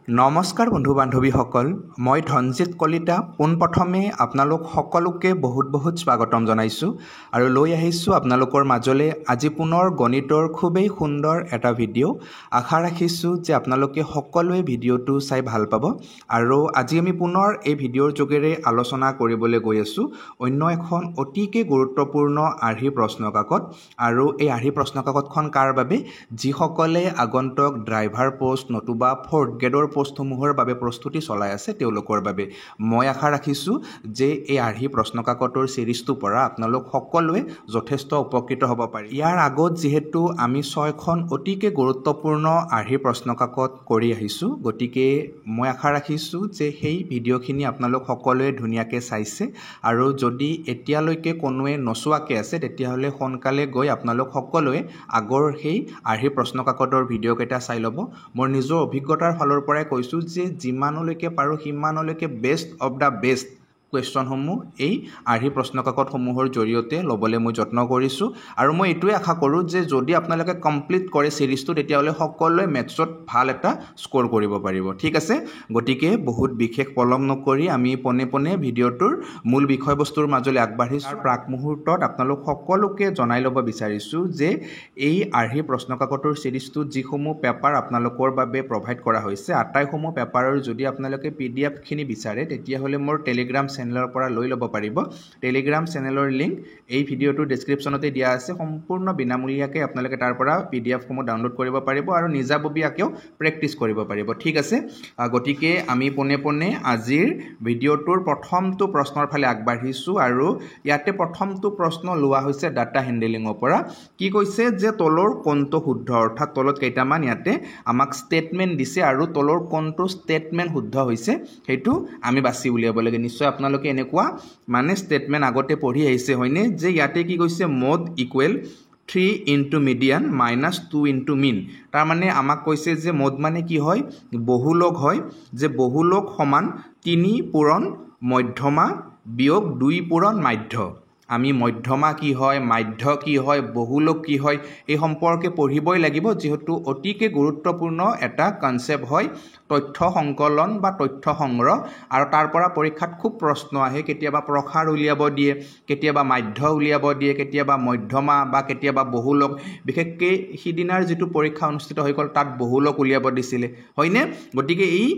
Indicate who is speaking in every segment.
Speaker 1: নমস্কাৰ বন্ধু বান্ধৱীসকল, মই ধনজিত কলিতা পোনপ্ৰথমে আপোনালোক সকলোকে বহুত স্বাগতম জনাইছোঁ আৰু লৈ আহিছোঁ আপোনালোকৰ মাজলৈ আজি পুনৰ গণিতৰ খুবেই সুন্দৰ এটা ভিডিঅ'। আশা ৰাখিছোঁ যে আপোনালোকে সকলোৱে ভিডিঅ'টো চাই ভাল পাব আৰু আজি আমি পুনৰ এই ভিডিঅ'ৰ যোগেৰে আলোচনা কৰিবলৈ গৈ আছোঁ অন্য এখন অতিকে গুৰুত্বপূৰ্ণ আৰ্হি প্ৰশ্নকাকত। আৰু এই আৰ্হি প্ৰশ্নকাকতখন কাৰ বাবে? যিসকলে আগন্তুক ড্ৰাইভাৰ পোষ্ট নতুবা 4th গ্ৰেডৰ পোষ্টসমূহৰ বাবে প্ৰস্তুতি চলাই আছে তেওঁলোকৰ বাবে। মই আশা ৰাখিছোঁ যে এই আৰ্হি প্ৰশ্নকাকতৰ সিৰিজটোৰ পৰা আপোনালোক সকলোৱে যথেষ্ট উপকৃত হ'ব পাৰে। ইয়াৰ আগত যিহেতু আমি 6খন অতিকে গুৰুত্বপূৰ্ণ আৰ্হি প্ৰশ্নকাকত কৰি আহিছোঁ, গতিকে মই আশা ৰাখিছোঁ যে সেই ভিডিঅ'খিনি আপোনালোক সকলোৱে ধুনীয়াকৈ চাইছে আৰু যদি এতিয়ালৈকে কোনোৱে নচোৱাকৈ আছে তেতিয়াহ'লে সোনকালে গৈ আপোনালোক সকলোৱে আগৰ সেই আৰ্হি প্ৰশ্নকাকতৰ ভিডিঅ'কেইটা চাই ল'ব। মোৰ নিজৰ অভিজ্ঞতাৰ ফালৰ পৰাই কৈছোঁ যে যিমানলৈকে পাৰোঁ সিমানলৈকে বেষ্ট অফ দ্য বেষ্ট কুৱেশ্যনসমূহ এই আৰ্হি প্ৰশ্নকাকতসমূহৰ জৰিয়তে ল'বলৈ মই যত্ন কৰিছোঁ আৰু মই এইটোৱে আশা কৰোঁ যে যদি আপোনালোকে কমপ্লিট কৰে চিৰিজটো তেতিয়াহ'লে সকলোৱে মেথছত ভাল এটা স্ক'ৰ কৰিব পাৰিব। ঠিক আছে, গতিকে বহুত বিশেষ পলম নকৰি আমি পোনে ভিডিঅ'টোৰ মূল বিষয়বস্তুৰ মাজলৈ আগবাঢ়িছোঁ। প্ৰাক মুহূৰ্তত আপোনালোক সকলোকে জনাই ল'ব বিচাৰিছোঁ যে এই আৰ্হি প্ৰশ্নকাকতৰ চিৰিজটোত যিসমূহ পেপাৰ আপোনালোকৰ বাবে প্ৰভাইড কৰা হৈছে আটাইসমূহ পেপাৰৰ যদি আপোনালোকে PDF-খিনি বিচাৰে তেতিয়াহ'লে মোৰ টেলিগ্ৰাম চেনেলৰ পৰা লৈ ল'ব পাৰিব। টেলিগ্ৰাম চেনেলৰ লিংক এই ভিডিঅ'টোৰ ডেছক্ৰিপশ্যনতে দিয়া আছে। সম্পূৰ্ণ বিনামূলীয়াকৈ আপোনালোকে তাৰ পৰা PDF-সমূহ ডাউনলোড কৰিব পাৰিব আৰু নিজাববীয়াকৈও প্ৰেক্টিছ কৰিব পাৰিব। ঠিক আছে, গতিকে আমি পোনে আজিৰ ভিডিঅ'টোৰ প্ৰথমটো প্ৰশ্নৰ ফালে আগবাঢ়িছোঁ আৰু ইয়াতে প্ৰথমটো প্ৰশ্ন লোৱা হৈছে ডাটা হেণ্ডেলিঙৰ পৰা। কি কৈছে যে তলৰ কোনটো শুদ্ধ, অৰ্থাৎ তলত কেইটামান ইয়াতে আমাক ষ্টেটমেণ্ট দিছে আৰু তলৰ কোনটো ষ্টেটমেণ্ট শুদ্ধ হৈছে সেইটো আমি বাছি উলিয়াব লাগে। নিশ্চয় আপোনালোকে এনেকুৱা ষ্টেটমেণ্ট আগতে পঢ়ি আহিছে হয়নে, যে ইয়াতে কি কৈছে mode equal 3 into median minus 2 into mean. তাৰমানে আমাক কৈছে যে মড মানে কি হয়, বহুলক হয়, যে বহুলক সমান 3 পূৰণ মধ্যমা বিয়োগ 2 পূৰণ মাধ্য। আমি মধ্যমা কি হয়, মাধ্য কি হয়, বহুলোক কি হয় এই সম্পৰ্কে পঢ়িবই লাগিব, যিহেতু অতিকে গুৰুত্বপূৰ্ণ এটা কনচেপ্ট হয় তথ্য সংকলন বা তথ্য সংগ্ৰহ। আৰু তাৰ পৰা পৰীক্ষাত খুব প্ৰশ্ন আহে, কেতিয়াবা প্ৰসাৰ উলিয়াব দিয়ে, কেতিয়াবা মাধ্য উলিয়াব দিয়ে, কেতিয়াবা মধ্যমা বা কেতিয়াবা বহুলোক। বিশেষকৈ সিদিনাৰ যিটো পৰীক্ষা অনুষ্ঠিত হৈ গ'ল তাত বহুলোক উলিয়াব দিছিলে হয়নে। গতিকে এই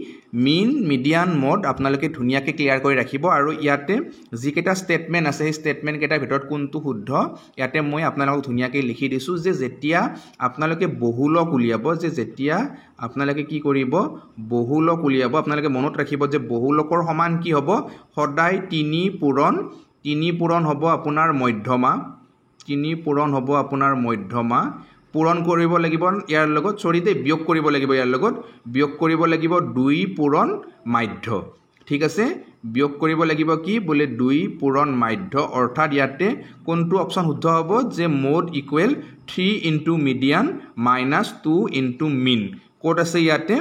Speaker 1: মিন মিডিয়ান মড আপোনালোকে ধুনীয়াকৈ ক্লিয়াৰ কৰি ৰাখিব। আৰু ইয়াতে যিকেইটা ষ্টেটমেণ্ট আছে সেই ষ্টেটমেণ্টকেইটাৰ ভিতৰত কোনটো শুদ্ধ ইয়াতে মই আপোনালোকক ধুনীয়াকৈ লিখি দিছোঁ, যে যেতিয়া আপোনালোকে বহুলোক উলিয়াব, যেতিয়া আপোনালোকে কি কৰিব বহুলোক উলিয়াব, আপোনালোকে মনত ৰাখিব যে বহুলোকৰ সমান কি হ'ব, সদায় 3 পূৰণ হ'ব আপোনাৰ মধ্যমা, 3 পূৰণ হ'ব আপোনাৰ মধ্যমা, পূৰণ কৰিব লাগিব ইয়াৰ লগত, বিয়োগ কৰিব লাগিব, ইয়াৰ লগত বিয়োগ কৰিব লাগিব 2 পূৰণ মাধ্য। ঠিক আছে, বিয়োগ কৰিব লাগিব কি বোলে 2 পূৰণ মাধ্য। অৰ্থাৎ ইয়াতে কোনটো অপশ্যন শুদ্ধ হ'ব, যে mode equal 3 into median minus 2 into mean. ক'ত আছে ইয়াতে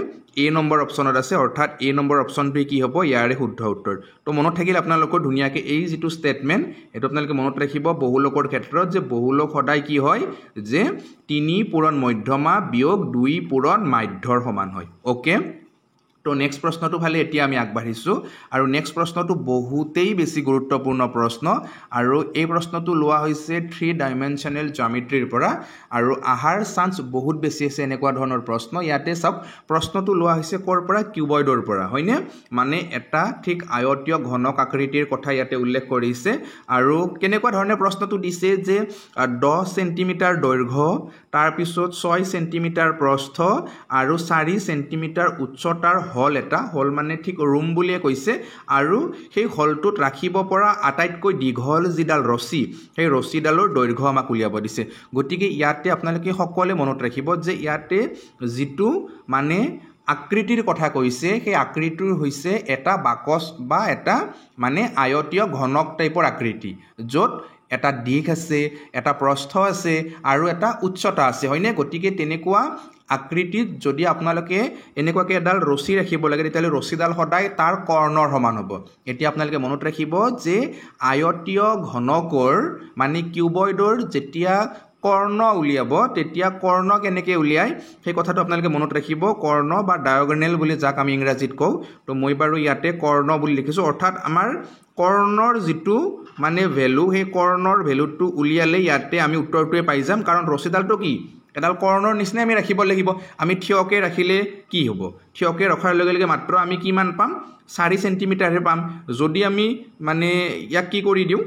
Speaker 1: A নম্বৰ অপশ্যনত আছে, অৰ্থাৎ A নম্বৰ অপশ্যনটোৱে কি হ'ব ইয়াৰে শুদ্ধ উত্তৰ। তো মনত থাকিল আপোনালোকৰ ধুনীয়াকৈ এই যিটো ষ্টেটমেণ্ট এইটো আপোনালোকে মনত ৰাখিব বহুলোকৰ ক্ষেত্ৰত, যে বহুলোক সদায় কি হয়, যে 3 পূৰণ মধ্যমা বিয়োগ 2 পূৰণ মাধ্যৰ সমান হয়। অ'কে, তো নেক্সট প্ৰশ্নটো ফালে এতিয়া আমি আগবাঢ়িছোঁ আৰু নেক্সট প্ৰশ্নটো বহুতেই বেছি গুৰুত্বপূৰ্ণ প্ৰশ্ন আৰু এই প্ৰশ্নটো লোৱা হৈছে 3 ডাইমেনশ্যনেল জিঅ'মেট্ৰিৰ পৰা আৰু আহাৰ চান্স বহুত বেছি আছে এনেকুৱা ধৰণৰ প্ৰশ্ন। ইয়াতে চাওক প্ৰশ্নটো লোৱা হৈছে ক'ৰ পৰা, কিউবইডৰ পৰা হয়নে, মানে এটা ঠিক আয়তীয় ঘনক আকৃতিৰ কথা ইয়াতে উল্লেখ কৰিছে। আৰু কেনেকুৱা ধৰণে প্ৰশ্নটো দিছে, যে 10 চেণ্টিমিটাৰ দৈৰ্ঘ্য, তাৰপিছত 6 চেণ্টিমিটাৰ প্ৰস্থ আৰু 4 চেণ্টিমিটাৰ উচ্চতাৰ হল এটা, হল মানে ঠিক ৰুম বুলিয়ে কৈছে, আৰু সেই হলটোত ৰাখিব পৰা আটাইতকৈ দীঘল যিডাল ৰছী সেই ৰছীডালৰ দৈৰ্ঘ্য আমাক উলিয়াব দিছে। গতিকে ইয়াতে আপোনালোকে সকলোৱে মনত ৰাখিব যে ইয়াতে যিটো আকৃতিৰ কথা কৈছে সেই আকৃতিৰ হৈছে এটা বাকচ বা এটা আয়তীয় ঘনক টাইপৰ আকৃতি, য'ত এটা দিশ আছে, এটা প্ৰস্থ আছে আৰু এটা উচ্চতা আছে হয়নে। গতিকে তেনেকুৱা আকৃতিত যদি আপোনালোকে এনেকুৱাকৈ এডাল ৰছী ৰাখিব লাগে তেতিয়াহ'লে ৰছীডাল সদায় তাৰ কৰ্ণৰ সমান হ'ব। এতিয়া আপোনালোকে মনত ৰাখিব যে আয়তীয় ঘনকৰ কিউবইডৰ যেতিয়া কৰ্ণ উলিয়াব তেতিয়া কৰ্ণ কেনেকৈ উলিয়ায় সেই কথাটো আপোনালোকে মনত ৰাখিব কৰ্ণ বা ডায়াগনেল বুলি যাক আমি ইংৰাজীত কওঁ তো মই বাৰু ইয়াতে কৰ্ণ বুলি লিখিছোঁ অৰ্থাৎ আমাৰ কৰ্ণৰ যিটো মানে ভেলু সেই কৰ্ণৰ ভেলুটো উলিয়ালে ইয়াতে আমি উত্তৰটোৱে পাই যাম কাৰণ ৰছীডালটো কি এডাল কৰ্ণৰ নিচিনা আমি ৰাখিব লাগিব আমি থিয়কে ৰাখিলে কি হ'ব থিয়কে ৰখাৰ লগে লগে মাত্ৰ আমি কিমান পাম 4 সেন্টিমিটাৰহে পাম যদি আমি মানে ইয়াক কি কৰি দিওঁ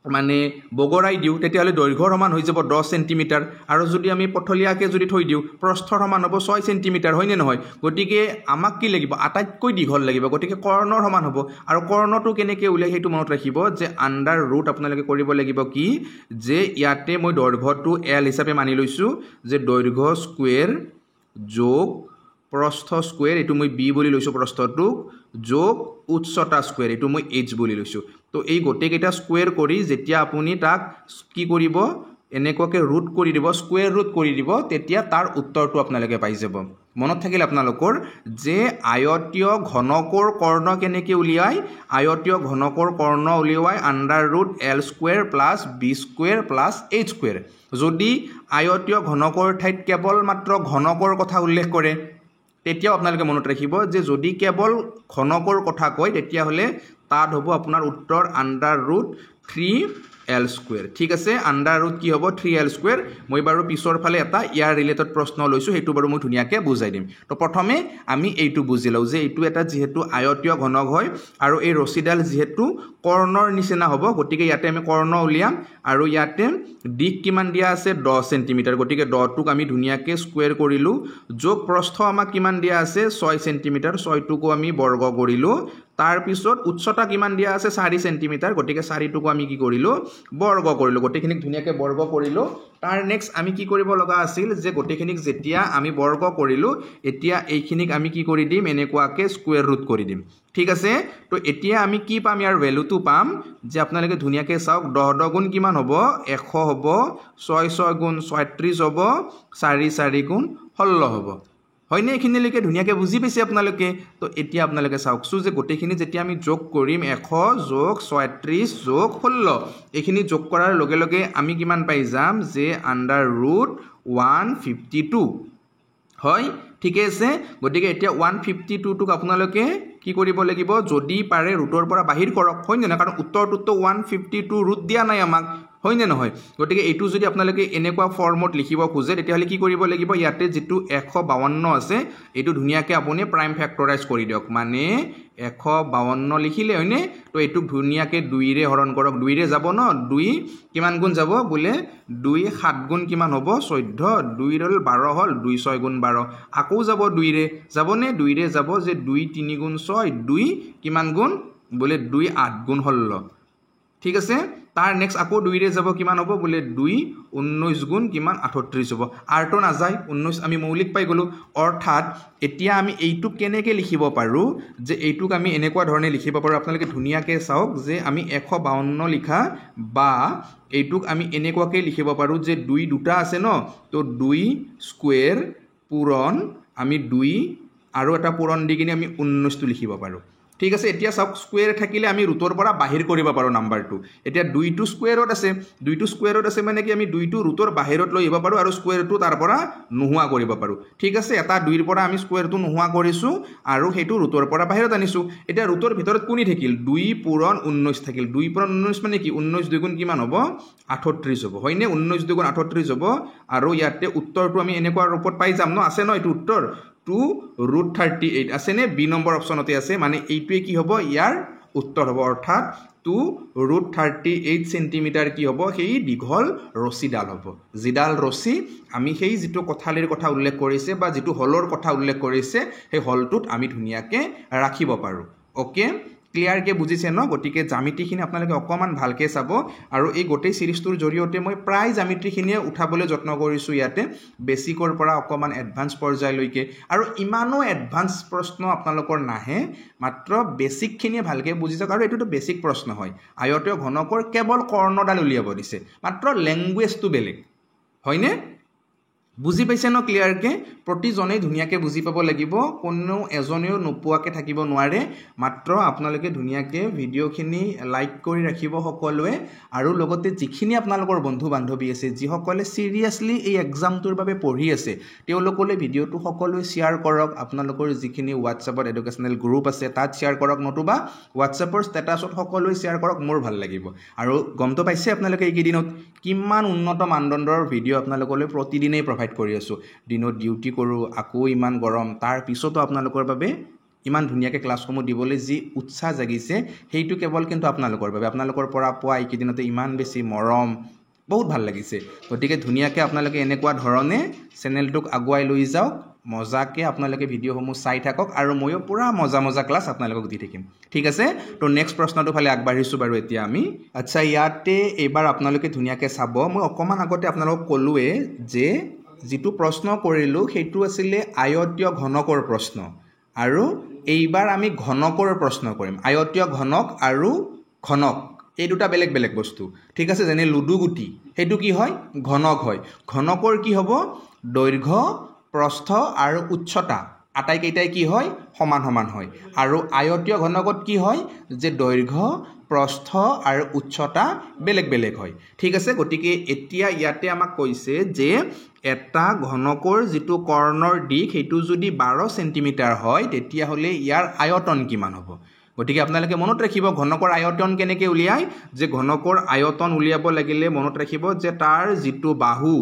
Speaker 1: মানে বগৰাই দিওঁ তেতিয়াহ'লে দৈৰ্ঘ্যৰ সমান হৈ যাব 10 সেন্টিমিটাৰ আৰু যদি আমি পথলিয়াকে যদি থৈ দিওঁ প্ৰস্থৰ সমান হ'ব 6 সেন্টিমিটাৰ হয়নে নহয় গতিকে আমাক কি লাগিব আটাইতকৈ দীঘল লাগিব গতিকে কৰ্ণৰ সমান হ'ব আৰু কৰ্ণটো কেনেকৈ উলিয়াই সেইটো মনত ৰাখিব যে আণ্ডাৰ ৰুট আপোনালোকে কৰিব লাগিব কি যে ইয়াতে মই দৈৰ্ঘ্যটো L হিচাপে মানি লৈছোঁ যে দৈৰ্ঘ্য স্কুৱেৰ যোগ প্ৰস্থ স্কুৱেৰ এইটো মই বি বুলি লৈছোঁ প্ৰস্থটোক যোগ উচ্চতা স্কুৱেৰ এইটো মই এইচ বুলি লৈছোঁ তো এই গোটেইকেইটা স্কুৱেৰ কৰি যেতিয়া আপুনি তাক কি কৰিব এনেকুৱাকৈ ৰুট কৰি দিব স্কুৱেৰ ৰুট কৰি দিব তেতিয়া তাৰ উত্তৰটো আপোনালোকে পাই যাব মনত থাকিল আপোনালোকৰ যে আয়তীয় ঘনকৰ কৰ্ণ কেনেকৈ উলিয়াই আয়তীয় ঘনকৰ কৰ্ণ উলিয়াই under root L square plus B square plus H square যদি আয়তীয় ঘনকৰ ঠাইত কেৱল মাত্ৰ ঘনকৰ কথা উল্লেখ কৰে তেতিয়াও আপোনালোকে মনত ৰাখিব যে যদি কেৱল ঘনকৰ কথা কয় তেতিয়াহ'লে তাত হ'ব আপোনাৰ উত্তৰ আণ্ডাৰ ৰুট 3L স্কুৱেৰ ঠিক আছে আণ্ডাৰ ৰুট কি হ'ব 3L স্কুৱেৰ মই বাৰু পিছৰ ফালে এটা ইয়াৰ ৰিলেটেড প্ৰশ্ন লৈছোঁ সেইটো বাৰু মই ধুনীয়াকৈ বুজাই দিম তো প্ৰথমে আমি এইটো বুজি লওঁ যে এইটো এটা যিহেতু আয়তীয় ঘনক হয় আৰু এই ৰছীডাল যিহেতু কৰ্ণৰ নিচিনা হ'ব গতিকে ইয়াতে আমি কৰ্ণ উলিয়াম আৰু ইয়াতে দিশ কিমান দিয়া আছে 10 সেন্টিমিটাৰ গতিকে 10টোক আমি ধুনীয়াকৈ স্কুৱেৰ কৰিলোঁ যোগ প্ৰস্থ আমাক কিমান দিয়া আছে 6 সেন্টিমিটাৰ 6টোকো আমি বৰ্গ কৰিলোঁ তাৰ পিছত উচ্চতা কিমান দিয়া আছে 4 সেন্টিমিটাৰ গতিকে 4টোকো আমি কি কৰিলোঁ বৰ্গ কৰিলোঁ গোটেইখিনিক ধুনীয়াকৈ বৰ্গ কৰিলোঁ তাৰ নেক্সট আমি কি কৰিব লগা আছিল যে গোটেইখিনিক যেতিয়া আমি বৰ্গ কৰিলোঁ এতিয়া এইখিনিক আমি কি কৰি দিম এনেকুৱাকৈ স্কুৱেৰ ৰুট কৰি দিম ঠিক আছে তো এতিয়া আমি কি পাম ইয়াৰ ভেলুটো পাম যে আপোনালোকে ধুনীয়াকৈ চাওক 10 গুণ কিমান হ'ব 100 হ'ব 6 গুণ 36 হ'ব 4 গুণ 16 হ'ব হয়নে এইখিনিলৈকে ধুনীয়াকৈ বুজি পাইছে আপোনালোকে তো এতিয়া আপোনালোকে চাওকচোন যে গোটেইখিনি যেতিয়া আমি যোগ কৰিম 100 যোগ 36 যোগ 16 এইখিনি যোগ কৰাৰ লগে লগে আমি কিমান পাই যাম যে আণ্ডাৰ ৰুট 152 হয় ঠিকে আছে গতিকে এতিয়া 152টোক আপোনালোকে কি কৰিব লাগিব যদি পাৰে ৰুটৰ পৰা বাহিৰ কৰক হয় নে নহয় কাৰণ উত্তৰটোতো 152 ৰুট দিয়া নাই আমাক হয় নে নহয় গতিকে এইটো যদি আপোনালোকে এনেকুৱা ফৰ্মত লিখিব খোজে তেতিয়াহ'লে কি কৰিব লাগিব ইয়াতে যিটো 152 আছে এইটো ধুনীয়াকৈ আপুনি প্ৰাইম ফেক্টৰাইজ কৰি দিয়ক মানে 152 লিখিলে হয়নে তো এইটোক ধুনীয়াকৈ 2ৰে হৰণ কৰক 2ৰে যাব ন 2 কিমান গুণ যাব বোলে 2 7 গুণ কিমান হ'ব 14 2 হ'ল 12 হ'ল 2 6 গুণ 12 আকৌ যাব 2ৰে যাবনে 2ৰে যাব যে 2 3 গুণ 6 2 কিমান গুণ বোলে 2 8 গুণ 16 ঠিক আছে তাৰ নেক্সট আকৌ 2ৰে যাব কিমান হ'ব বোলে 2 19 গুণ কিমান 38 হ'ব আৰটো নাযায় 19 আমি মৌলিক পাই গ'লোঁ অৰ্থাৎ এতিয়া আমি এইটোক কেনেকৈ লিখিব পাৰোঁ যে এইটোক আমি এনেকুৱা ধৰণে লিখিব পাৰোঁ আপোনালোকে ধুনীয়াকৈ চাওক যে আমি 152 লিখা বা এইটোক আমি এনেকুৱাকৈ লিখিব পাৰোঁ যে 2 দুটা আছে ন তো 2 স্কুৱেৰ পূৰণ আমি 2 আৰু এটা পূৰণ দি কিনে আমি 19টো লিখিব পাৰোঁ ঠিক আছে এতিয়া সব স্কয়াৰ থাকিলে আমি ৰুটৰ পৰা বাহিৰ কৰিব পাৰো নাম্বাৰটো এতিয়া 2টো স্কয়াৰত আছে মানে কি আমি 2টো ৰুটৰ বাহিৰত লৈ আহিব পাৰো আৰু স্কয়াৰটো তাৰ পৰা নোহোৱা কৰিব পাৰো ঠিক আছে এটা 2ৰ পৰা আমি স্কয়াৰটো নোহোৱা কৰিছো আৰু হেতু ৰুটৰ পৰা বাহিৰত আনিছো এতিয়া ৰুটৰ ভিতৰত কোনি থাকিল 2 পূৰণ 19 থাকিল 2 পূৰণ 19 মানে কি 19 দুগুণ কিমান হ'ব 38 হ'ব হয়নে 19 দুগুণ 38 হ'ব আৰু ইয়াতে উত্তৰটো আমি এনেকুৱা ৰূপত পাই যাম ন আছে ন এটো উত্তৰ 2√38 আছে নে বি নম্বৰ অপচনতে আছে মানে এইটোৱে কি হ'ব ইয়াৰ উত্তৰ হ'ব অৰ্থাৎ 2√38 সেন্টিমিটাৰ কি হ'ব সেই দীঘল ৰছীডাল হ'ব জিডাল ৰছী আমি সেই যেটো কথালিৰ কথা উল্লেখ কৰিছে বা যেটো হলৰ কথা উল্লেখ কৰিছে সেই হলটোত আমি ধুনিয়াকে ৰাখিব পাৰো ওকে ক্লিয়াৰ কে বুজিছে ন গটিকে জ্যামিতিখিনি আপোনালোকে অকমান ভালকে চাব আৰু এই গোটেই সিৰিজটোৰ জৰিয়তে মই প্ৰায় জ্যামিতিখিনি উঠাবলৈ যত্ন কৰিছো ইয়াতে বেসিকৰ পৰা অকমান এডভান্স পৰ্যায়লৈকে আৰু ইমানো এডভান্স প্ৰশ্ন আপোনালোকৰ নাহে মাত্ৰ বেসিকখিনি ভালকে বুজি যাওক আৰু এটোটো বেসিক প্ৰশ্ন হয় আয়তীয় ঘনকৰ কেৱল কৰ্ণডাল উলিয়াব দিছে মাত্ৰ ল্যাঙ্গুৱেজটো বেলেগ হয়নে বুজি পাইছে ন ক্লিয়াৰকে প্ৰতিজনেই ধুনীয়াকৈ বুজি পাব লাগিব কোনো এজনেও নোপোৱাকৈ থাকিব নোৱাৰে মাত্ৰ আপোনালোকে ধুনীয়াকৈ ভিডিঅ'খিনি লাইক কৰি ৰাখিব সকলোৱে আৰু লগতে যিখিনি আপোনালোকৰ বন্ধু বান্ধৱী আছে যিসকলে চিৰিয়াছলি এই এক্সামটোৰ বাবে পঢ়ি আছে তেওঁলোকলৈ ভিডিঅ'টো সকলোৱে শ্বেয়াৰ কৰক আপোনালোকৰ যিখিনি হোৱাটছএপত এডুকেশ্যনেল গ্ৰুপ আছে তাত শ্বেয়াৰ কৰক নতুবা হোৱাটছএপৰ ষ্টেটাছত সকলোৱে শ্বেয়াৰ কৰক মোৰ ভাল লাগিব আৰু গমটো পাইছে আপোনালোকে এইকেইদিনত কিমান উন্নত মানদণ্ডৰ ভিডিঅ' আপোনালোকলৈ প্ৰতিদিনেই প্ৰভাইড কৰি আছোঁ দিনত ডিউটি কৰোঁ আকৌ ইমান গৰম তাৰ পিছতো আপোনালোকৰ বাবে ইমান ধুনীয়াকৈ ক্লাছসমূহ দিবলৈ যি উৎসাহ জাগিছে সেইটো কেৱল কিন্তু আপোনালোকৰ বাবে আপোনালোকৰ পৰা পোৱা এইকেইদিনতে ইমান বেছি মৰম বহুত ভাল লাগিছে গতিকে ধুনীয়াকৈ আপোনালোকে এনেকুৱা ধৰণে চেনেলটোক আগুৱাই লৈ যাওক মজাকৈ আপোনালোকে ভিডিঅ'সমূহ চাই থাকক আৰু ময়ো পুৰা মজা ক্লাছ আপোনালোকক দি থাকিম ঠিক আছে তো নেক্সট প্ৰশ্নটো ফালে আগবাঢ়িছোঁ বাৰু এতিয়া আমি আচ্ছা ইয়াতে এইবাৰ আপোনালোকে ধুনীয়াকৈ চাব মই অকণমান আগতে আপোনালোকক ক'লোৱে যে যিটো প্ৰশ্ন কৰিলোঁ সেইটো আছিলে আয়তীয় ঘনকৰ প্ৰশ্ন আৰু এইবাৰ আমি ঘনকৰ প্ৰশ্ন কৰিম আয়তীয় ঘনক আৰু ঘনক এই দুটা বেলেগ বেলেগ বস্তু ঠিক আছে যেনে লুডু গুটি সেইটো কি হয় ঘনক হয় ঘনকৰ কি হ'ব দৈৰ্ঘ্য প্ৰস্থ আৰু উচ্চতা আটাইকেইটাই কি হয় সমান সমান হয় আৰু আয়তীয় ঘনকত কি হয় যে দৈৰ্ঘ্য প্ৰস্থ আৰু উচ্চতা বেলেগ বেলেগ হয় ঠিক আছে গতিকে এতিয়া ইয়াতে আমাক কৈছে যে এটা ঘনকৰ যিটো কৰ্ণৰ দিশ সেইটো যদি 12 সেন্টিমিটাৰ হয় তেতিয়াহ'লে ইয়াৰ আয়তন কিমান হ'ব গতিকে আপোনালোকে মনত ৰাখিব ঘনকৰ আয়তন কেনেকৈ উলিয়ায় যে ঘনকৰ আয়তন উলিয়াব লাগিলে মনত ৰাখিব যে তাৰ যিটো বাহু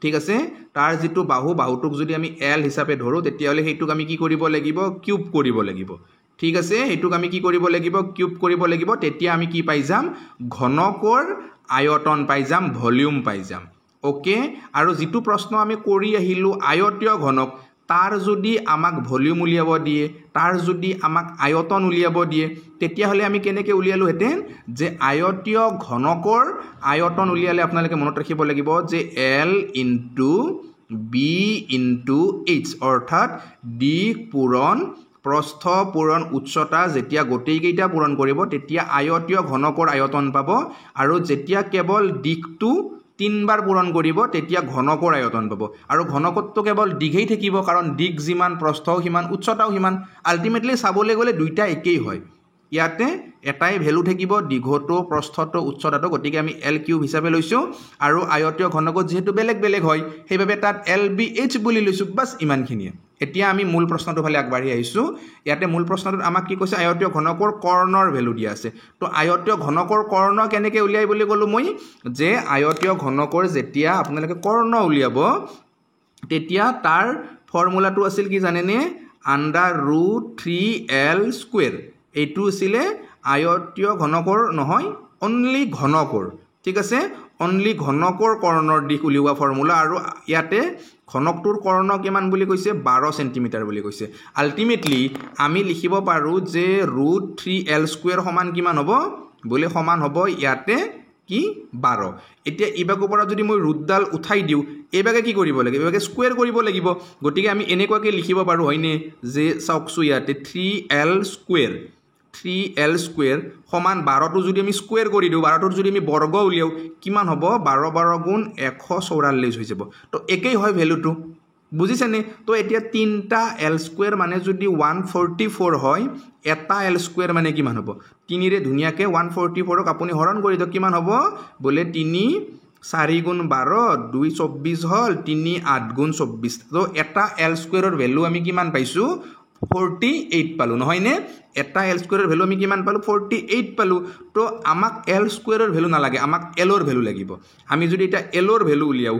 Speaker 1: ঠিক আছে তাৰ যিটো বাহুটোক যদি আমি এল হিচাপে ধৰোঁ তেতিয়াহ'লে সেইটোক আমি কি কৰিব লাগিব কিউব কৰিব লাগিব ঠিক আছে এইটোক আমি কি কৰিব লাগিব কিউব কৰিব লাগিব তেতিয়া আমি কি পাই যাম ঘনকৰ আয়তন পাই যাম ভলিউম পাই যাম ওকে আৰু যিটো প্ৰশ্ন আমি কৰি আহিলোঁ আয়তীয় ঘনক তাৰ যদি আমাক ভলিউম উলিয়াব দিয়ে তাৰ যদি আমাক আয়তন উলিয়াব দিয়ে তেতিয়াহ'লে আমি কেনেকৈ উলিয়ালোহেঁতেন যে আয়তীয় ঘনকৰ আয়তন উলিয়ালে আপোনালোকে মনত ৰাখিব লাগিব যে L into B into H অৰ্থাৎ দিশ পূৰণ প্ৰস্থ পূৰণ উচ্চতা যেতিয়া গোটেইকেইটা পূৰণ কৰিব তেতিয়া আয়তীয় ঘনকৰ আয়তন পাব আৰু যেতিয়া কেৱল দিশটো 3 বাৰ পূৰণ কৰিব তেতিয়া ঘনকৰ আয়তন পাব আৰু ঘনকতটো কেৱল দিঘেই থাকিব কাৰণ দিশ যিমান প্ৰস্থও সিমান উচ্চতাও সিমান আল্টিমেটলি চাবলৈ গ'লে দুইটা একেই হয় ইয়াতে এটাই ভ্যালু থাকিব দীঘটো প্ৰস্থটো উচ্চতাটো গতিকে আমি এল কিউব হিচাপে লৈছোঁ আৰু আয়তীয় ঘনকত যেহেতু বেলেগ বেলেগ হয় সেইবাবে তাত এল বি এইচ বুলি লৈছোঁ বাছ ইমানখিনিয়ে এতিয়া আমি মূল প্ৰশ্নটো ফালে আগবাঢ়ি আহিছোঁ ইয়াতে মূল প্ৰশ্নটোত আমাক কি কৈছে আয়তীয় ঘনকৰ কৰ্ণৰ ভ্যালু দিয়া আছে তো আয়তীয় ঘনকৰ কৰ্ণ কেনেকৈ উলিয়াই বুলি ক'লোঁ মই যে আয়তীয় ঘনকৰ যেতিয়া আপোনালোকে কৰ্ণ উলিয়াব তেতিয়া তাৰ ফৰ্মুলাটো আছিল কি জানেনে √3l² এইটো আছিলে আয়তীয় ঘনকৰ নহয় অনলি ঘনকৰ ঠিক আছে অনলি ঘনকৰ কৰ্ণৰ দিশ উলিওৱা ফৰ্মুলা আৰু ইয়াতে ঘনকটোৰ কৰ্ণ কিমান বুলি কৈছে 12 সেন্টিমিটাৰ বুলি কৈছে আল্টিমেটলি আমি লিখিব পাৰোঁ যে √3l² সমান কিমান হ'ব বোলে সমান হ'ব ইয়াতে কি 12 এতিয়া ইবাগৰ পৰা যদি মই ৰুটডাল উঠাই দিওঁ এইবাগে কি কৰিব লাগিব এইবাগে স্কোয়াৰ কৰিব লাগিব গতিকে আমি এনেকুৱাকৈ লিখিব পাৰোঁ হয়নে যে চাওকচোন ইয়াতে 3l² সমান 12টো যদি আমি স্কোয়াৰ কৰি দিওঁ 12টোৰ যদি আমি বৰ্গ উলিয়াও কিমান হ'ব 12 12 গুণ 144 হৈ যাব তো একেই হয় ভ্যালুটো বুজিছেনে তো এতিয়া 3টা l² মানে যদি 144 হয় এটা l² মানে কিমান হ'ব 3 ৰে ধুনীয়াকৈ 144ক আপুনি হৰণ কৰি দিয়ক কিমান হ'ব বোলে 3 4 গুণ 12 2 24 হ'ল 3 8 গুণ 24 তো এটা l² ৰ ভ্যালু আমি কিমান পাইছোঁ 48 পালো নহয় নে এটা l² ৰ ভ্যালু আমি কিমান পালো 48 পালো তো আমাক l² ৰ ভ্যালু নালাগে আমাক l ৰ ভ্যালু লাগিব আমি যদি এটা l ৰ ভ্যালু উলিয়াও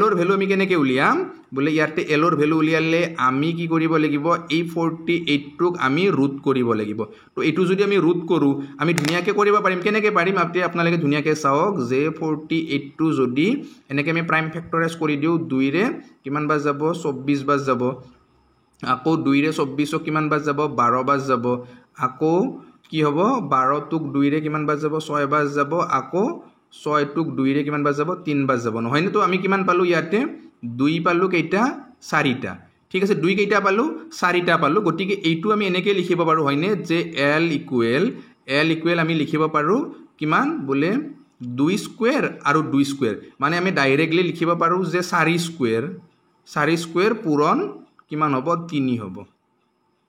Speaker 1: l ৰ ভ্যালু আমি কেনেকৈ উলিয়াম বোলে ইয়াতে l ৰ ভ্যালু উলিয়ালে আমি কি কৰিব লাগিব এই 48 টোক আমি ৰুট কৰিব লাগিব তো এইটো যদি আমি ৰুট কৰোঁ আমি ধুনীয়াকৈ কৰিব পাৰিম কেনেকৈ পাৰিম আপোনালোকে ধুনীয়াকৈ চাওক যে 48 টো যদি এনেকৈ আমি প্ৰাইম ফেক্টৰাইজ কৰি দিওঁ 2 ৰে কিমান বাৰ যাব 24 বাৰ যাব আকৌ 2 ৰে 24 কিমান বাৰ যাব 12 বাৰ যাব আকৌ কি হ'ব 12 টোক 2 ৰে কিমান বাৰ যাব 6 বাৰ যাব আকৌ 6 টোক 2 ৰে কিমান বাৰ যাব 3 বাৰ যাব নহয় তো আমি কিমান পালো ইয়াতে 2 পালো কেইটা 4টা ঠিক আছে 2 কেইটা পালো 4টা পালো গতিকে এইটো আমি এনেকৈ লিখিব পাৰো হয়নে যে l ইকুৱেল আমি লিখিব পাৰো কিমান বোলে 2² আৰু 2² মানে আমি ডাইৰেক্টলি লিখিব পাৰো যে 4² 4 স্কোয়ার পূরণ কিমান হ'ব 3 হ'ব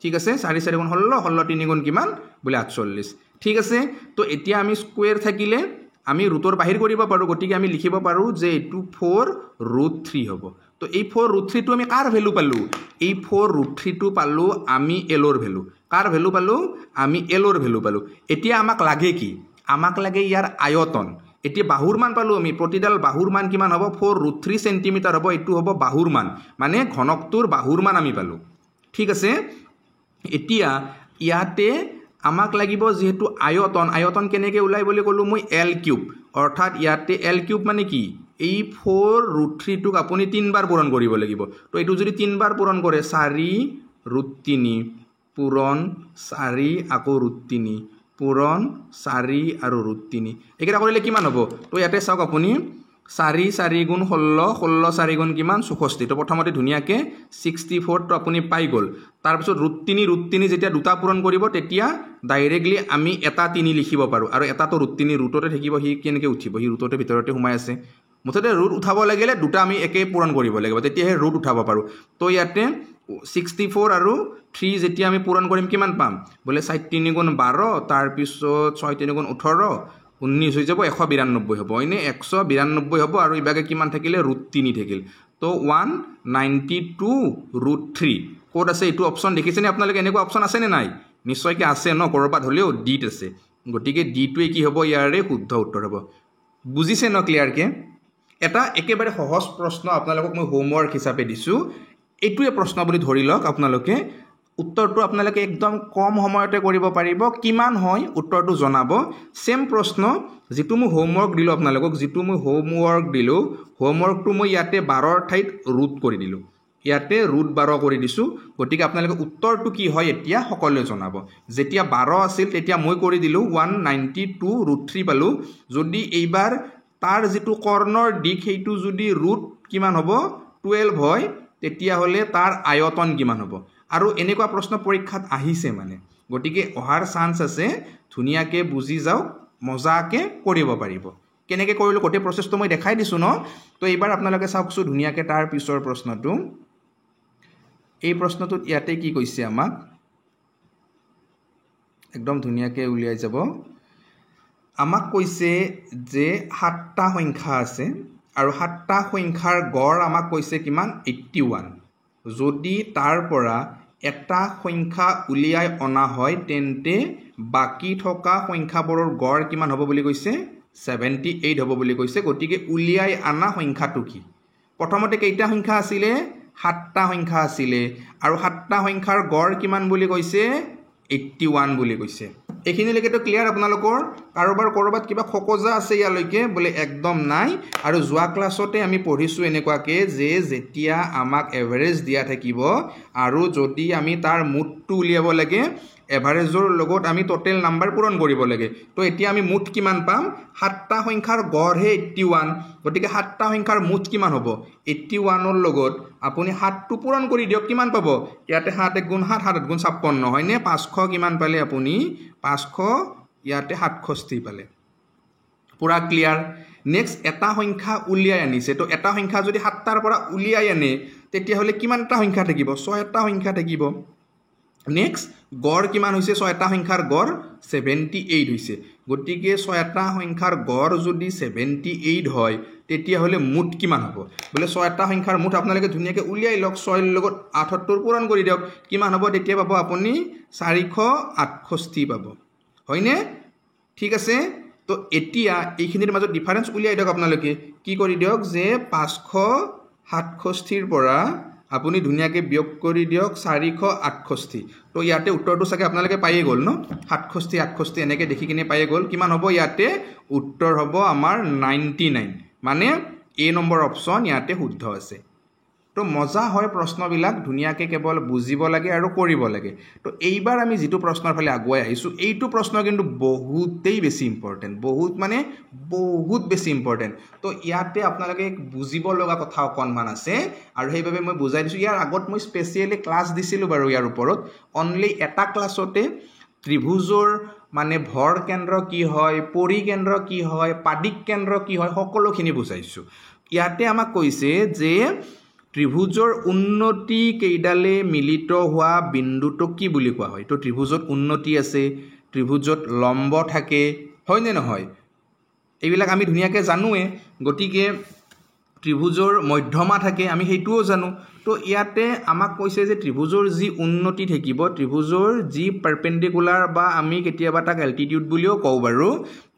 Speaker 1: ঠিক আছে 4 4 গুণ 16 16 3 গুণ কিমান বলে 48 ঠিক আছে তো এতিয়া আমি স্কোয়ার থাকিলে আমি ৰুটৰ বাহিৰ কৰিব পাৰো গতিকে আমি লিখিব পাৰো যে এটো 4√3 হ'ব তো এই 4√3 টো আমি কাৰ ভ্যালু পালো এই 4√3 টো পালো আমি l ৰ ভ্যালু কাৰ ভ্যালু পালো আমি l ৰ ভ্যালু পালো এতিয়া আমাক লাগে কি আমাক লাগে ইয়াৰ আয়তন এতিয়া বাহুৰ মান পালো আমি প্ৰতিডাল বাহুৰ মান কিমান হ'ব 4√3 সেন্টিমিটাৰ হ'ব এটো হ'ব বাহুৰ মান মানে ঘনকটোৰ বাহুৰ মান আমি পালো ঠিক আছে এতিয়া ইয়াতে আমাক লাগিব যেহেতু আয়তন কেনেকৈ ওলাই বুলি কলো মই l³ অৰ্থাৎ ইয়াতে l³ মানে কি এই 4√3 টোক আপুনি 3 বাৰ পূৰণ কৰিব লাগিব তো এটো যদি 3 বাৰ পূৰণ কৰে 4√3 পূৰণ 4 আকৌ √3 পূৰণ 4 আৰু √3 একেটা কৰিলে কিমান হ'ব তো ইয়াতে চাওক আপুনি 4 4 গুণ 16 16 4 গুণ কিমান 64 তো প্ৰথমতে ধুনিয়াকে 64 তো আপুনি পাই গল তাৰ পিছত √3 যেতিয়া দুটা পূৰণ কৰিব তেতিয়া ডাইৰেক্টলি আমি এটা 3 লিখিব পাৰো আৰু এটা তো √3 ৰুটতে থাকিব হি কেনেকৈ উঠিব হি ৰুটতে ভিতৰতে সোমাই আছে মুঠতে ৰুট উঠাব লাগিলে দুটা আমি একে পূৰণ কৰিব লাগিব তেতিয়াহে ৰুট উঠাব পাৰো তো ইয়াতে 64 আৰু 3 যেতিয়া আমি পূৰণ কৰিম কিমান পাম বলে 4 3 গুণ 12 তাৰ পিছত 6 3 গুণ 18 19 হৈ যাব 192 হ'ব এনে 192 হ'ব আৰু ইবাগে কিমান থাকিলে √3 থাকিল তো 192√3 কোড আছে এটো অপচন দেখিছেনে আপোনালোকে এনেকুৱা অপচন আছে নে নাই নিশ্চয় কি আছে ন কৰবাত হলেও ডিট আছে গটিকে ডিটোৱে কি হ'ব ইয়াৰে শুদ্ধ উত্তৰ হ'ব বুজিছে ন ক্লিয়াৰ কে এটা একেবাৰে সহজ প্ৰশ্ন আপোনালোকক মই হোমৱৰ্ক হিচাপে দিছো এটোৱে প্ৰশ্ন বুলি ধৰি লওক আপোনালোকে উত্তৰটো আপোনালোকে একদম কম সময়তে কৰিব পাৰিব কিমান হয় উত্তৰটো জনাব সেম প্ৰশ্ন যেটো মই হোমৱৰ্ক দিলো আপোনালোকক যেটো মই হোমৱৰ্ক দিলো হোমৱৰ্কটো মই ইয়াতে 12 ৰ ঠাইত ৰুট কৰি দিলো ইয়াতে √12 কৰি দিছো গতিকে আপোনালোকে উত্তৰটো কি হয় এতিয়া সকলোৱে জনাব যেতিয়া 12 আছিল তেতিয়া মই কৰি দিলো 192√3 পালো যদি এইবাৰ তাৰ যেটো কৰ্ণৰ দিক হেইটো যদি ৰুট কিমান হ'ব 12 হয় তেতিয়া হলে তাৰ আয়তন কিমান হ'ব আৰু এনেকুৱা প্ৰশ্ন পৰীক্ষাত আহিছে মানে গটিকে অহাৰ চান্স আছে ধুনিয়াকে বুজি যাও মজাকে কৰিব পাৰিব কেনেকৈ কৰিলো গোটে প্ৰচেছটো মই দেখাই দিছো ন তো এইবাৰ আপোনালোকে চাওকছো ধুনিয়াকে তাৰ পিছৰ প্ৰশ্নটো এই প্ৰশ্নটোত ইয়াতে কি কৈছে আমাক একদম ধুনিয়াকে উলিয়াই যাব আমাক কৈছে যে 7টা সংখ্যা আছে আৰু 7টা সংখ্যাৰ গড় আমাক কৈছে কিমান 81 যদি তাৰ পৰা এটা সংখ্যা উলিয়াই অনা হয় তেন্তে বাকি থকা সংখ্যাবোৰৰ গড় কিমান হ'ব বুলি কৈছে 78 হ'ব বুলি কৈছে গতিকে উলিয়াই আনা সংখ্যাটো কি প্ৰথমতে কেইটা সংখ্যা আছিল 7টা সংখ্যা আছিল আৰু 7টা সংখ্যাৰ গড় কিমান বুলি কৈছে 81 বুলি কৈছে এখিনিলৈকে তো ক্লিয়াৰ আপোনালোকৰ কাৰোবাৰ কৰবাত কিবা খকজা আছে ইয়ালৈকে বলে একদম নাই আৰু যোৱা ক্লাছতে আমি পঢ়িছো এনেকুৱাকে যে যেতিয়া আমাক এভাৰেজ দিয়া থাকিব আৰু যদি আমি তাৰ মুঠটো উলিয়াব লাগে এভাৰেজৰ লগত আমি টোটাল নাম্বাৰ পূৰণ কৰিব লাগে তো এতিয়া আমি মুঠ কিমান পাম 7টা সংখ্যাৰ গড় হে 81 গতিকে 7টা সংখ্যাৰ মুঠ কিমান হ'ব 81 ৰ লগত আপুনি 7 টো পূৰণ কৰি দিয়ক কিমান পাব ইয়াতে 7 1 গুণ 7 7 গুণ 56 হয়নে 500 কিমান পালে আপুনি 500 ইয়াতে 67 পালে পুৰা ক্লিয়াৰ নেক্সট এটা সংখ্যা উলিয়াই আনিছে তো এটা সংখ্যা যদি 7টাৰ পৰা উলিয়াই আনে তেতিয়া হলে কিমানটা সংখ্যা থাকিব 6টা সংখ্যা থাকিব নেক্সট গড় কিমান হৈছে 6টা সংখ্যাৰ গড় 78 হৈছে গতিকে 6টা সংখ্যাৰ গড় যদি 78 হয় তেতিয়া হলে মুঠ কিমান হ'ব বলে 6টা সংখ্যাৰ মুঠ আপোনালোকে ধুনিয়াকে উলিয়াই লওক 6 ৰ লগত 78 পূৰণ কৰি দিয়ক কিমান হ'ব তেতিয়া পাব আপুনি 468 পাব হয়নে ঠিক আছে তো এতিয়া এইখিনিৰ মাজত ডিফাৰেন্স উলিয়াই দিয়ক আপোনালোকে কি কৰি দিয়ক যে 567 ৰ পৰা আপুনি ধুনিয়াকে বিয়োগ কৰি দিয়ক 468 তো ইয়াতে উত্তৰটো চাগে আপোনালোকে পাইয়ে গল ন 67 এনেকে দেখি কিনে পাইয়ে গল কিমান হ'ব ইয়াতে উত্তৰ হ'ব আমাৰ 99 মানে এ নম্বৰ অপচন ইয়াতে শুদ্ধ আছে তো মজা হয় প্ৰশ্নবিলাক ধুনিয়াকে কেৱল বুজিব লাগে আৰু কৰিব লাগে তো এইবাৰ আমি যেটো প্ৰশ্নৰ ফালে আগুৱাই আহিছো এইটো প্ৰশ্ন কিন্তু বহুতেই বেছি ইম্পৰ্টেন্ট বহুত বেছি ইম্পৰ্টেন্ট তো ইয়াতে আপোনালোকে বুজিব লগা কথা অকনমান আছে আৰু সেইভাবে মই বুজাই দিছো ইয়াৰ আগত মই স্পেশালি ক্লাস দিছিলো বাৰু ইয়াৰ ওপৰত অনলি এটা ক্লাছতে ত্ৰিভুজৰ মানে ভৰ কেন্দ্ৰ কি হয় পৰি কেন্দ্ৰ কি হয় পাদিক কেন্দ্ৰ কি হয় সকলোখিনি বুজাইছো ইয়াতে আমাক কৈছে যে ত্ৰিভুজৰ উন্নতি কেইডালে মিলিত হোৱা বিন্দুটোক কি বুলি কোৱা হয় তো ত্ৰিভুজত উন্নতি আছে ত্ৰিভুজত লম্ব থাকে হয় নে নহয় এইবিলাক আমি ধুনিয়াকে জানোৱে গতিকে ত্ৰিভুজৰ মধ্যমা থাকে আমি হেইটোও জানো তো ইয়াতে আমাক কৈছে যে ত্ৰিভুজৰ যি উন্নতি থাকিব ত্ৰিভুজৰ যি পাৰপেন্ডিকুলাৰ বা আমি কেতিয়াবা তাক এল্টিটিউড বুলিও কওঁ বাৰু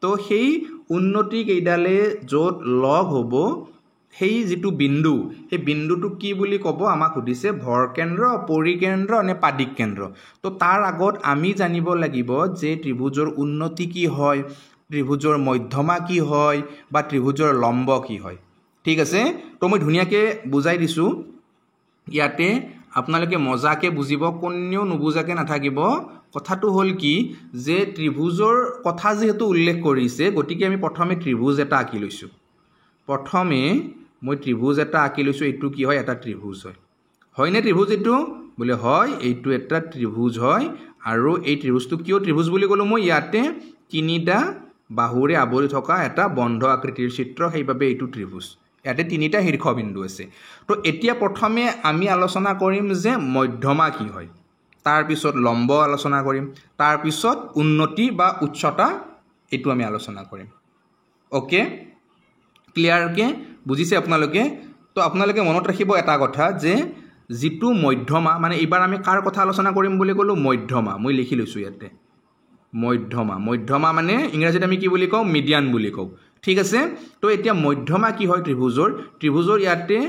Speaker 1: তো সেই উন্নতি কেইডালে য'ত লগ হ'ব সেই যেটো বিন্দু সেই বিন্দুটো কি বুলি ক'ব আমাক সুধিছে ভৰকেন্দ্ৰ পৰিকেন্দ্ৰ নে পাদিক কেন্দ্ৰ তো তাৰ আগত আমি জানিব লাগিব যে ত্ৰিভুজৰ উন্নতি কি হয় ত্ৰিভুজৰ মধ্যমা কি হয় বা ত্ৰিভুজৰ লম্ব কি হয় ঠিক আছে তো মই ধুনিয়াকে বুজাই দিছো ইয়াতে আপোনালোকে মজাকে বুজিব কোনেও নুবুজাকে নাথাকিব কথাটো হল কি যে ত্ৰিভুজৰ কথা যেহেতু উল্লেখ কৰিছে গতিকে আমি প্ৰথমে ত্ৰিভুজ এটা আঁকি লৈছো প্ৰথমে মই ত্ৰিভুজ এটা আঁকি লৈছো এটো কি হয় এটা ত্ৰিভুজ হয় নে ত্ৰিভুজ এটো বলে হয় এইটো এটা ত্ৰিভুজ হয় আৰু এই ত্ৰিভুজটো কিয় ত্ৰিভুজ বুলি কলো মই ইয়াতে তিনিটা বাহুৰে আৱৰি থকা এটা বন্ধ আকৃতিৰ চিত্ৰ সেইভাবে এইটো ত্ৰিভুজ ইয়াতে তিনিটা শীৰ্ষবিন্দু আছে তো এতিয়া প্ৰথমে আমি আলোচনা কৰিম যে মধ্যমা কি হয় তাৰ পিছত লম্ব আলোচনা কৰিম তাৰ পিছত উন্নতি বা উচ্চতা এটো আমি আলোচনা কৰিম ওকে ক্লিয়াৰ কে বুজিছে আপোনালোকে তো আপোনালোকে মনত ৰাখিব এটা কথা যে যেটো মধ্যমা মানে এবাৰ আমি কাৰ কথা আলোচনা কৰিম বুলি কলো মধ্যমা মই লিখি লৈছো ইয়াতে মধ্যমা মানে ইংৰাজীত আমি কি বুলি কওঁ মিডিয়ান বুলি কওঁ ঠিক আছে তো এতিয়া মধ্যমা কি হয় ত্ৰিভুজৰ ইয়াতে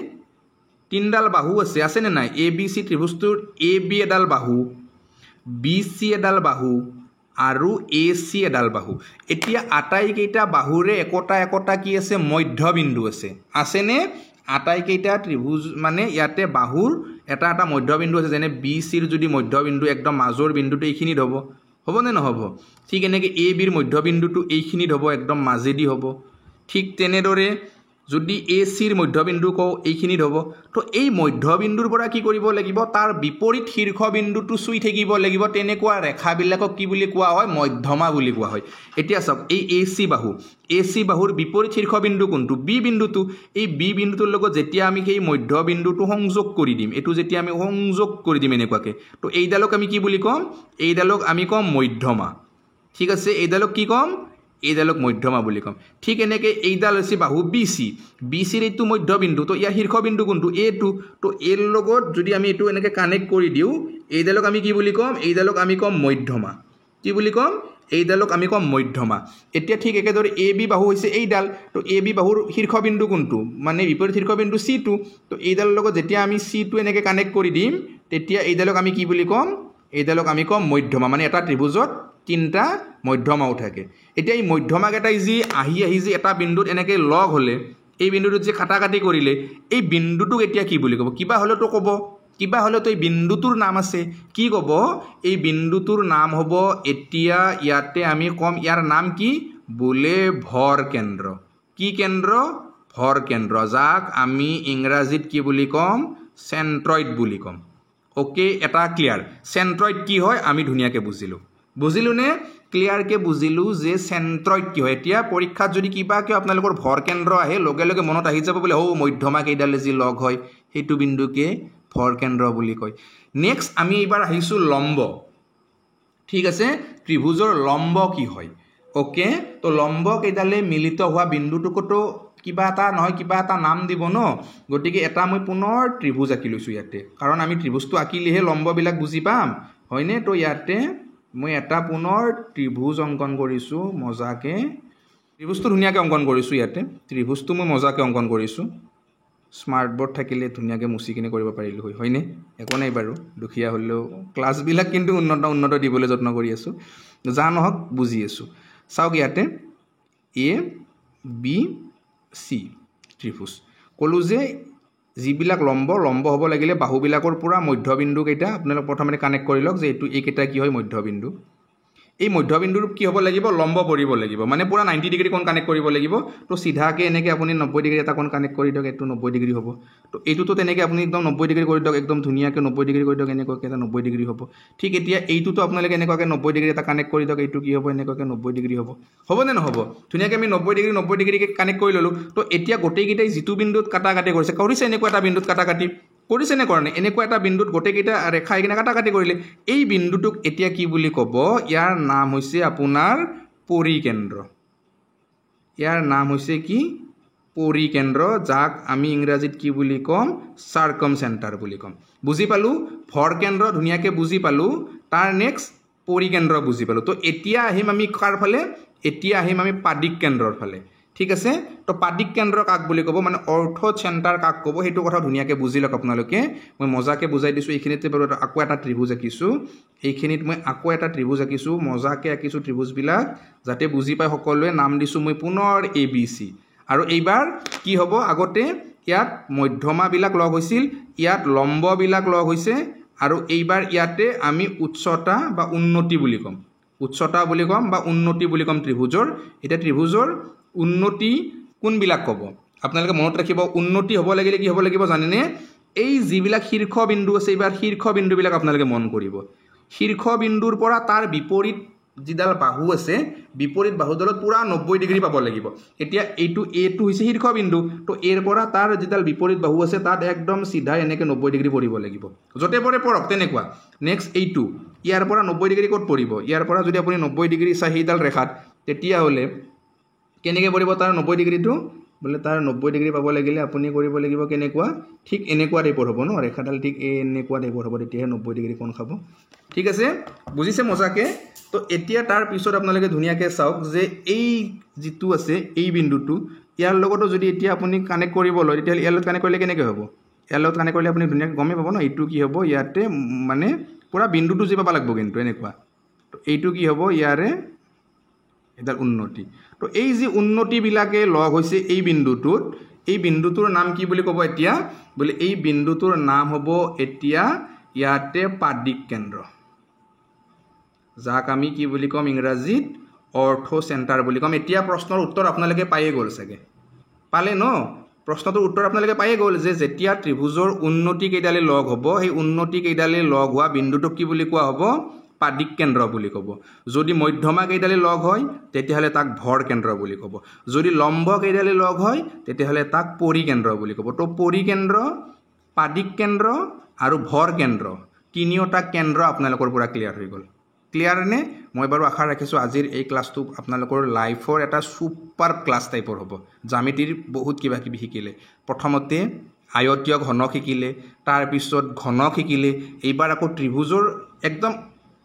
Speaker 1: তিনডাল বাহু আছে নে নাই A B C ত্ৰিভুজটোৰ A B এডাল বাহু বি সি এডাল বাহু আৰু এ সি এডাল বাহু এতিয়া আটাই কেইটা বাহুৰে একটা কি আছে মধ্যবিন্দু আছে নে আটাই কেইটা ত্ৰিভুজ মানে ইয়াতে বাহুৰ এটা মধ্যবিন্দু আছে যেনে বি সিৰ যদি মধ্যবিন্দু একদম মাজৰ বিন্দুটো এইখিনিত হ'ব নে নহব ঠিক এনেকে এ বিৰ মধ্যবিন্দুটো এইখিনিত হ'ব একদম মাজেদি হ'ব ঠিক তেনেদৰে যদি এ সিৰ মধ্যবিন্দু কও এইখিনিত হ'ব তো এই মধ্যবিন্দুৰ পৰা কি কৰিব লাগিব তাৰ বিপৰীত শীৰ্ষবিন্দুটো চুই থাকিব লাগিব তেনেকুৱা ৰেখাবিলাকক কি বুলি কোৱা হয় মধ্যমা বুলি কোৱা হয় এতিয়া চাওক এই এ সি বাহুৰ বিপৰীত শীৰ্ষবিন্দু কোনটো বি বিন্দুটো এই বি বিন্দুটোৰ লগত যেতিয়া আমি সেই মধ্যবিন্দুটো সংযোগ কৰি দিম এটো যেতিয়া আমি সংযোগ কৰি দিম এনেকুৱাকে তো এইডালক আমি কি বুলি কম এইডালক আমি কম মধ্যমা ঠিক আছে এইডালক কি কম এইডালক মধ্যমা বুলি কম ঠিক এনেকে এইডাল হৈছে বাহু বিসিৰ এইটো মধ্যবিন্দু তো ইয়াৰ শীৰ্ষবিন্দু কোনটো এটো তো এৰ লগত যদি আমি এটো এনেকে কানেক্ট কৰি দিও এইডালক আমি কি বুলি কম এইডালক আমি কম মধ্যমা কি বুলি কম এইডালক আমি কম মধ্যমা এতিয়া ঠিক একেদৰে এ বি বাহু হৈছে এইডাল তো এ বি বাহুৰ শীৰ্ষবিন্দু কোনটো মানে বিপৰীত শীৰ্ষবিন্দু সি টো তো এইডালৰ লগত যেতিয়া আমি সি টো এনেকে কানেক্ট কৰি দিম তেতিয়া এইডালক আমি কি বুলি কম এইডালক আমি কম মধ্যমা মানে এটা ত্ৰিভুজত তিনটা মধ্যমাও থাকে এতিয়া এই মধ্যমা কেইটাই যি আহি যে এটা বিন্দুত এনেকে লগ হলে এই বিন্দুটোত যে কাটাকাটি কৰিলে এই বিন্দুটোক এতিয়া কি বুলি ক'ব কিবা হলে তো ক'ব কিবা হলে তো এই বিন্দুটোৰ নাম আছে কি ক'ব এই বিন্দুটোৰ নাম হ'ব এতিয়া ইয়াতে আমি কম ইয়াৰ নাম কি বোলে ভৰ কেন্দ্ৰ কি কেন্দ্ৰ ভৰ কেন্দ্ৰ যাক আমি ইংৰাজীত কি বুলি কম সেন্ট্ৰইড বুলি কম ওকে এটা ক্লিয়াৰ সেন্ট্ৰইড কি হয় আমি ধুনিয়াকে বুজিলো নে ক্লিয়াৰ কে বুজিলো যে সেন্ট্ৰইড কি হয় এতিয়া পৰীক্ষাত যদি কিবা কি আপোনালোকৰ ভৰ কেন্দ্ৰ আহে লগে লগে মনত আহি যাব বলে ও মধ্যমা কেইডালে যি লগ হয় হেতু বিন্দুকে ভৰ কেন্দ্ৰ বুলি কয় নেক্সট আমি এবাৰ আহিছো লম্ব ঠিক আছে ত্ৰিভুজৰ লম্ব কি হয় ওকে তো লম্ব কেইডালে মিলিত হোৱা বিন্দুটোকটো কিবা এটা নহয় কিবা এটা নাম দিব ন গতিকে এটা মই পুনৰ ত্ৰিভুজ আঁকি লৈছো ইয়াতে কাৰণ আমি ত্ৰিভুজটো আঁকিলেহে লম্ব বিলাক বুজি পাম হয়নে তো ইয়াতে মই এটা পুনৰ ত্ৰিভুজ অঙ্কন কৰিছো মজাকে ত্ৰিভুজটো ধুনিয়াকে অঙ্কন কৰিছো ইয়াতে ত্ৰিভুজটো মই মজাকে অঙ্কন কৰিছো স্মাৰ্ট বোৰ্ড থাকিলে ধুনিয়াকে মুছি কিনে কৰিব পাৰিলো হয়নে একো নাই বাৰু দুখিয়া হলেও ক্লাস বিলাক কিন্তু উন্নত দিবলৈ যত্ন কৰি আছো জান হক বুজি আছো চাওক ইয়াতে এ বি সি ত্ৰিভুজ কলো যে যিবিলাক লম্ব হ'ব লাগিলে বাহুবিলাকৰ পুৰা মধ্যবিন্দু কেইটা আপোনালোক প্ৰথমে কানেক্ট কৰি লওক যে এইটো এই কেইটা কি হয় মধ্যবিন্দু এই মধ্যবিন্দুৰ কি হ'ব লাগিব লম্ব পৰিব লাগিব মানে পুৰা 90 ডিগ্ৰী কোণ কানেক্ট কৰিব লাগিব তো সিধাকে এনেকে আপুনি 90 ডিগ্ৰী এটা কোণ কানেক্ট কৰি দিয়ক এটো 90 ডিগ্ৰী হ'ব তো এইটোতো তেনেকে আপুনি একদম 90 ডিগ্ৰী কৰি দিয়ক একদম ধুনিয়াকে 90 ডিগ্ৰী কৰি দিয়ক এনেকৈ এটা 90 ডিগ্ৰী হ'ব ঠিক এতিয়া এইটোতো আপোনালোকে এনেকৈ 90 ডিগ্ৰী এটা কানেক্ট কৰি দিয়ক এইটো কি হ'ব এনেকৈ 90 ডিগ্ৰী হ'ব নে নহ'ব ধুনিয়াকে আমি 90 ডিগ্ৰী কানেক্ট কৰি ললো তো এতিয়া গোটেইকেইটাই যিটো বিন্দুত কাটাকাটি কৰিছে এনেকুৱা এটা বিন্দুত কাটাকাটি কৰিছে নে কৰা নাই এনেকুৱা এটা বিন্দুত গোটেইকেইটা ৰেখা একিনে কাটাকাটি কৰিলে এই বিন্দুটোক এতিয়া কি বুলি ক'ব ইয়াৰ নাম হৈছে আপোনাৰ পৰিকেন্দ্ৰ ইয়াৰ নাম হৈছে কি পৰিকেন্দ্ৰ যাক আমি ইংৰাজীত কি বুলি কম সাৰ্কামসেন্টাৰ বুলি কম বুজি পালো ভৰকেন্দ্ৰ ধুনিয়াকে বুজি পালো তাৰ নেক্সট পৰিকেন্দ্ৰ বুজি পালো তো এতিয়া আহিম আমি কাৰ ফালে এতিয়া আহিম আমি পাদিক কেন্দ্ৰৰ ফালে ঠিক আছে তো পাদিক কেন্দ্ৰ কাক বুলি ক'ব মানে অৰ্থ চেণ্টাৰ কাক ক'ব হেতু কথা ধুনিয়াকে বুজি লওক আপোনালোকে মই মজাকে বুজাই দিছো এইখিনিতে আকৌ এটা ত্ৰিভুজ আঁকিছো এইখিনিত মই আকৌ এটা ত্ৰিভুজ আঁকিছো মজাকে আঁকিছো ত্ৰিভুজ বিলাক যাতে বুজি পায় সকলোৱে নাম দিছো মই পুনৰ ABC আৰু এইবাৰ কি হ'ব আগতে ইয়াত মধ্যমা বিলাক লগ হৈছিল ইয়াত লম্ব বিলাক লগ হৈছে আৰু এইবাৰ ইয়াতে আমি উচ্চতা বা উন্নতি বুলি কম উচ্চতা বুলি কম বা উন্নতি বুলি কম ত্ৰিভুজৰ এটা ত্ৰিভুজৰ উন্নতি কোন বিলাক ক'ব আপোনালোকে মনত ৰাখিব উন্নতি হ'ব লাগিলে কি হ'ব লাগিব জানেনে এই যিবিলাক শীৰ্ষ বিন্দু আছে এবাৰ শীৰ্ষ বিন্দু বিলাক আপোনালোকে মন কৰিব শীৰ্ষ বিন্দুৰ পৰা তাৰ বিপৰীত যিডাল বাহু আছে বিপৰীত বাহুডালত পুৰা 90 ডিগ্ৰী পাব লাগিব এতিয়া এইটো এটো হৈছে শীৰ্ষ বিন্দু তো এৰ পৰা তাৰ যিডাল বিপৰীত বাহু আছে তাত একদম সিধা এনেকে 90 ডিগ্ৰী পৰিব লাগিব যতে পৰে পৰক তেনেকুৱা নেক্সট এইটো ইয়াৰ পৰা 90 ডিগ্ৰী ক'ত পৰিব ইয়াৰ পৰা যদি আপুনি 90 ডিগ্ৰী চাই এইডাল ৰেখাত তেতিয়া হলে কেনেকৈ পৰিব তাৰ 90 ডিগ্ৰীটো বলে তাৰ 90 ডিগ্ৰী পাব লাগিলে আপুনি কৰিব লাগিব কেনেকুৱা ঠিক এনেকুৱা টাইপৰ হ'ব ন ৰেখাডাল ঠিক এনেকুৱা টাইপৰ হ'ব তেতিয়া 90 ডিগ্ৰী কোণ খাব ঠিক আছে বুজিছে মজাকে তো এতিয়া তাৰ পিছত আপোনালোকে ধুনিয়াকে চাওক যে এই যিটো আছে এই বিন্দুটো ইয়াৰ লগতো যদি এতিয়া আপুনি কানেক্ট কৰিব লয় তেতিয়া ইয়াৰ লগত কানেক্ট কৰিলে কেনেকৈ হ'ব ইয়াৰ লগত কানেক্ট কৰিলে আপুনি ধুনিয়াকে গমে পাব ন এইটো কি হ'ব ইয়াতে মানে পুৰা বিন্দুটো যি পাব লাগিব কিন্তু এনেকুৱা তো এইটো কি হ'ব ইয়াৰে এডাল উন্নতি তো এই যে উন্নতি বিলাকে লগ হৈছে এই বিন্দুটোৰ নাম কি বুলি ক'ব এতিয়া বলে এই বিন্দুটোৰ নাম হ'ব এতিয়া ইয়াতে পাদিক কেন্দ্ৰ যাক আমি কি বুলি কম ইংৰাজীত অৰ্থ চেণ্টাৰ বুলি কম এতিয়া প্ৰশ্নৰ উত্তৰ আপোনালোকে পায়ে গ'ল চাগে পালে ন প্ৰশ্নটোৰ উত্তৰ আপোনালোকে পায়ে গ'ল যে যেতিয়া ত্ৰিভুজৰ উন্নতি কেইডালে লগ হ'ব সেই উন্নতি কেইডালে লগ হোৱা বিন্দুটোক কি বুলি কোৱা হ'ব পাদিক কেন্দ্ৰ বুলি ক'ব যদি মধ্যমা কেইডালে লগ হয় তেতিয়াহলে তাক ভৰ কেন্দ্ৰ বুলি ক'ব যদি লম্ব কেইডালে লগ হয় তেতিয়াহলে তাক পৰিকেন্দ্ৰ বুলি ক'ব তো পৰিকেন্দ্ৰ পাদিক কেন্দ্ৰ আৰু ভৰ কেন্দ্ৰ তিনিওটা কেন্দ্ৰ আপোনালোকৰ পৰা ক্লিয়াৰ হৈ গ'ল ক্লিয়াৰ নে মই বাৰু আশা ৰাখিছো আজিৰ এই ক্লাছটো আপোনালোকৰ লাইফৰ এটা সুপাৰ ক্লাছ টাইপৰ হ'ব জ্যামিতিৰ বহুত কিবা কিবি শিকিলে প্ৰথমতে আয়তীয় ঘনক শিকিলে তাৰ পিছত ঘনক শিকিলে এইবাৰ আকৌ ত্ৰিভুজৰ একদম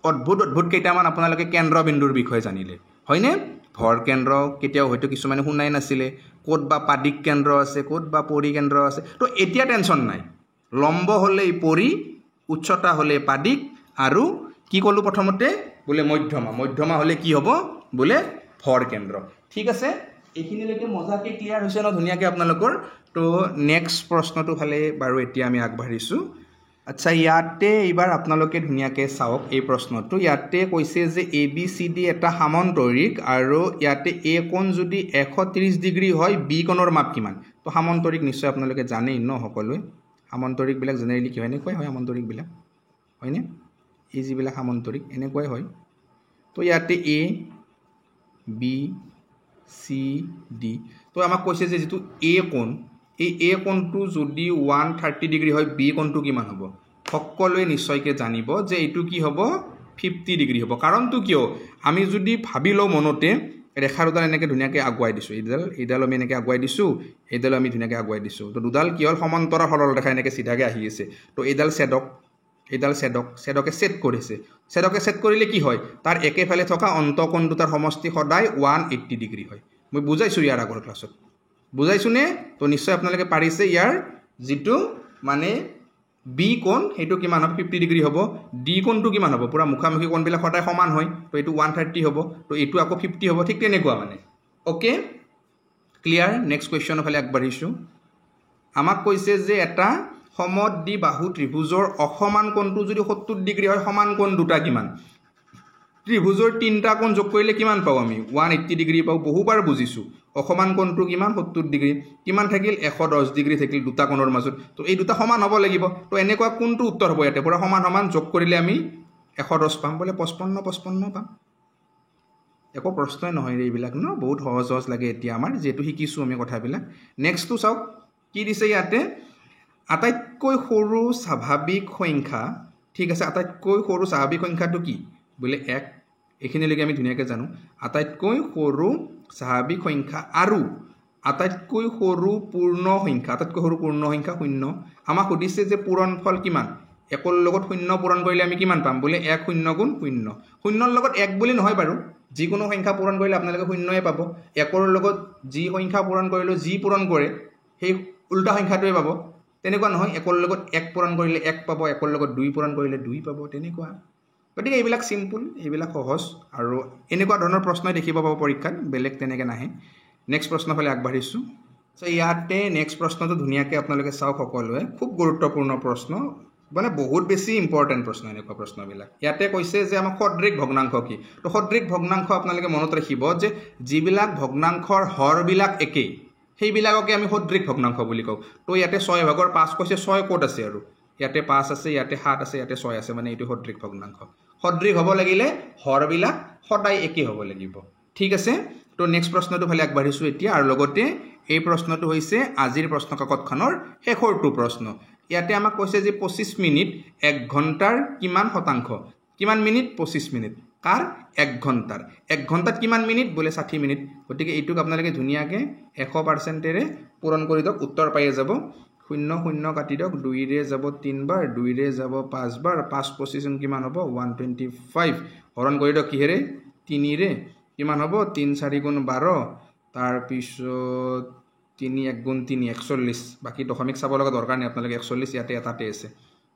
Speaker 1: অদ্ভুত কেইটামান আপোনালোকে কেন্দ্ৰবিন্দুৰ বিষয়ে জানিলে হয়নে ভৰ কেন্দ্ৰ কেতিয়াও হয়তো কিছুমানে শুনাই নাছিলে ক'ত বা পাদিক কেন্দ্ৰ আছে ক'ত বা পৰিকেন্দ্ৰ আছে তো এতিয়া টেনচন নাই লম্ব হলে পৰি উচ্চতা হলে পাদিক আৰু কি ক'লো প্ৰথমতে বলে মধ্যমা হলে কি হ'ব বলে ভৰ কেন্দ্ৰ ঠিক আছে এইখিনিলৈকে মজাকে ক্লিয়াৰ হৈছে ন ধুনিয়াকে আপোনালোকৰ তো নেক্সট প্ৰশ্নটো ফালে বাৰু এতিয়া আমি আগবাঢ়িছো আচ্ছা ইয়াতে এইবাৰ আপোনালোকে ধুনিয়াকে চাওক এই প্ৰশ্নটো ইয়াতে কৈছে যে ABCD এটা সামন্তৰিক আৰু ইয়াতে A কোণ যদি 130 ডিগ্ৰী হয় B কোণৰ মাপ কিমান তো সামন্তৰিক নিশ্চয় আপোনালোকে জানেই ন সকলোৱে সামন্তৰিক বিলাক জেনেৰেলি কি হয় এনেকৈ হয় সামন্তৰিক বিলাক হয়নে এই যিবিলাক সামন্তৰিক এনেকৈ হয় তো ইয়াতে A B C D তো আমাক কৈছে যে যেটো A কোণ এই A কোণটো যদি 130 ডিগ্ৰী হয় B কোণটো কিমান হ'ব সকলোৱে নিশ্চয়কৈ জানিব যে এইটো কি হ'ব 50 ডিগ্ৰী হ'ব কাৰণটো কিয় আমি যদি ভাবি লও মনতে ৰেখাৰ দুডাল এনেকৈ ধুনিয়াকৈ আগুৱাই দিছো এইডাল আমি এনেকৈ আগুৱাই দিছো এইডাল আমি ধুনিয়াকৈ আগুৱাই দিছো তো দুডাল কি হ'ল সমান্তৰাল সৰল ৰেখা এনেকৈ সিধাকৈ আহি আছে তো এইডাল ছেদকে ছেদ কৰিছে ছেদকে ছেদ কৰিলে কি হয় তাৰ একেফালে থকা অন্তকোণ দুটাৰ সমষ্টি সদায় 180 ডিগ্ৰী হয় মই বুজাইছো ইয়াৰ আগৰ ক্লাছত বুজাইছো নে তো নিশ্চয় আপোনালোকে পাৰিছে ইয়াৰ যেটো মানে B কোণ হেতু কিমান হ'ব 50 ডিগ্ৰী হ'ব D কোণটো কিমান হ'ব পুৰা মুখামুখি কোণ বিলাক সদায় সমান হয় তো এটো 130 হ'ব তো এটো আকৌ 50 হ'ব ঠিক তেনেকুৱা মানে ওকে ক্লিয়াৰ নেক্সট কোৱেশ্চনৰ ফালে আগবাঢ়িছো আমাক কৈছে যে এটা সমদ্বি বাহু ত্ৰিভুজৰ অসমান কোণটো যদি 70 ডিগ্ৰী হয় সমান কোণ দুটা কিমান ত্ৰিভুজৰ তিনিটা কোণ যোগ কৰিলে কিমান পাওঁ আমি 180 ডিগ্ৰী পাওঁ বহুবাৰ বুজিছোঁ অসমান কোণটো কিমান 70 ডিগ্ৰী কিমান থাকিল 110 ডিগ্ৰী থাকিল দুটা কোণৰ মাজত তো এই দুটা সমান হ'ব লাগিব তো এনেকুৱা কোণটো উত্তৰ হ'ব ইয়াতে পুৰা সমান সমান যোগ কৰিলে আমি 110 পাম বলে 55 পাম একো প্ৰশ্নই নহয় এইবিলাক ন বহুত সহজ সহজ লাগে এতিয়া আমাৰ যেটো শিকিছো আমি কথাবিলাক নেক্সটটো চাওক কি দিছে ইয়াতে আটাইতকৈ সৰু স্বাভাৱিক সংখ্যা ঠিক আছে আটাইতকৈ সৰু স্বাভাৱিক সংখ্যাটো কি বলে 1 এখিনিলৈকে আমি ধুনিয়াকৈ জানো আটাইতকৈ সৰু স্বাভাৱিক সংখ্যা আৰু আটাইতকৈ সৰু পূৰ্ণ সংখ্যা আটাইতকৈ সৰু পূৰ্ণ সংখ্যা 0 আমাক সুধিছে যে পূৰণফল কিমান একৰ লগত 0 পূৰণ কৰিলে আমি কিমান পাম বলে 1 0 গুণ 0 0 ৰ লগত 1 বুলি নহয় বাৰু যিকোনো সংখ্যা পূৰণ কৰিলে আপোনালোকে 0ই পাব একৰ লগত যি সংখ্যা পূৰণ কৰিলে যি পূৰণ কৰে সেই উল্টা সংখ্যাটোৱে পাব তেনেকুৱা নহয় একৰ লগত 1 পূৰণ কৰিলে 1 পাব একৰ লগত 2 পূৰণ কৰিলে 2 পাব তেনেকুৱা গতিকে এইবিলাক সিম্পল এইবিলাক সহজ আৰু এনেকুৱা ধৰণৰ প্ৰশ্ন দেখিব পাব পৰীক্ষাত বেলেগ তেনেকৈ নাহে নেক্সট প্ৰশ্ন ফালে আগবাঢ়িছো সো ইয়াতে নেক্সট প্ৰশ্নটো ধুনিয়াকৈ আপোনালোকে চাওক সকলোৱে খুব গুৰুত্বপূৰ্ণ প্ৰশ্ন মানে বহুত বেছি ইম্পৰ্টেন্ট প্ৰশ্ন এনেকুৱা প্ৰশ্নবিলাক ইয়াতে কৈছে যে আমাৰ সদৃশ ভগ্নাংশ কি তো সদৃশ ভগ্নাংশ আপোনালোকে মনত ৰাখিব যে যিবিলাক ভগ্নাংশৰ হৰবিলাক একেই সেইবিলাককে আমি সদৃশ ভগ্নাংশ বুলি কওঁ তো ইয়াতে 6 ভাগৰ 5 কৈছে 6 কোড আছে আৰু ইয়াতে 5 আছে ইয়াতে 7 আছে ইয়াতে 6 আছে মানে এটো সদৃশ ভগ্নাংশ সদৃশ হ'ব লাগিলে হৰবিলাক সদায় একেই হ'ব লাগিব ঠিক আছে তো নেক্সট প্ৰশ্নটো ফালে আগবাঢ়িছো এতিয়া আৰু লগতে এই প্ৰশ্নটো হৈছে আজিৰ প্ৰশ্ন কাকতখনৰ শেষৰটো প্ৰশ্ন ইয়াতে আমাক কৈছে যে 25 মিনিট 1 ঘণ্টাৰ কিমান শতাংশ কিমান মিনিট 25 মিনিট কাৰ 1 ঘণ্টাৰ 1 ঘণ্টাত কিমান মিনিট বলে 60 মিনিট গতিকে এইটোক আপোনালোকে ধুনিয়াকে 100% ৰে পূৰণ কৰি দিয়ক উত্তৰ পাই যাব 0 0 কাটি দিয়ক 2 ৰে যাব 3 বাৰ 2 ৰে যাব 5 বাৰ 5 25 কিমান হ'ব 125 হৰণ কৰি দিয়ক কিহেৰে 3 ৰে কিমান হ'ব 3 4 গুণ 12 তাৰ পিছত 3 1 গুণ 3 41 বাকি দশমিক চাব লগা দৰকাৰ নাই আপোনালোকে 41 ইয়াতে এটাতে আছে